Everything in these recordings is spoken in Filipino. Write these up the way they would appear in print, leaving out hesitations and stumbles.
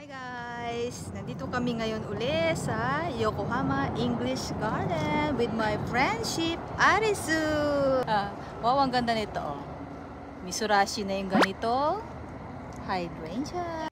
Hi guys! Nandito kami ngayon uli sa Yokohama English Garden with my friendship Arisu! Wow, ang ganda nito oh. Misurashi na yung ganito. Hydrangea.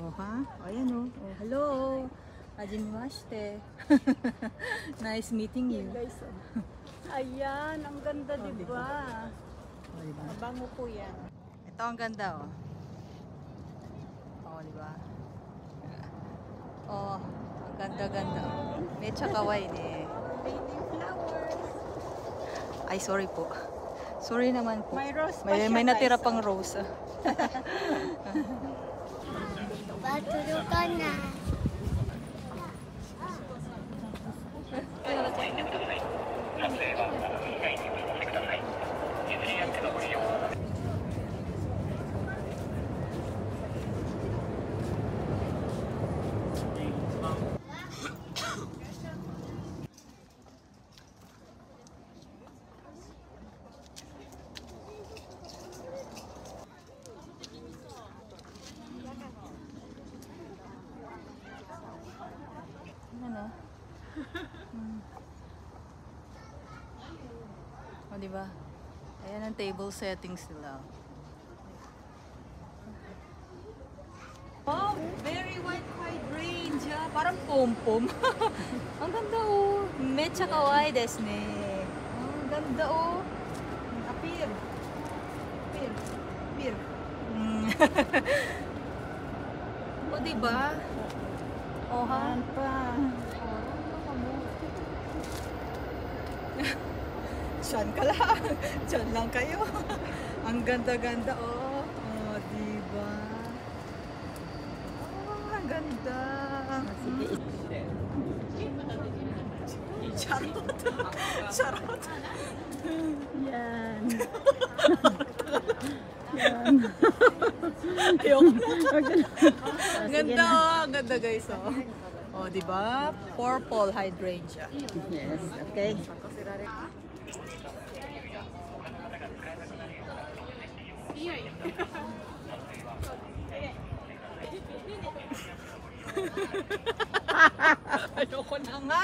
Oh ha? Ayan oh. Oh, hello. Hajimemashite. Nice meeting you. Ayan, ang ganda, Oh, diba? Oh, diba? Mabango po yan. Ito ang ganda oh. Oh, diba? Oh, ang ganda-ganda. Mecha kawaii ne. Lady flowers. Ay, sorry po. Sorry naman po. May rose pa May siya, natira guys. pang rose. Matulog ka na. Ano? O, diba? Ayan ang table settings nila. Wow! Very white hydrangea. Parang pom-pom. Ang ganda oh. Mecha kawaii desu ne. Ang ganda oh. Appear. Appear. Appear. O, diba? Oh, ha? Ayan pa. Diyan ka lang. Diyan lang kayo. Ang ganda-ganda, oh. Oh, diba? Oh, ang ganda. Sige. Charot. Charot. Yan. Ayoko na. Ang ganda, oh. Ang ganda, guys, oh. Oh, diba? Purple hydrangea. Yes, okay. Ayoko na nga.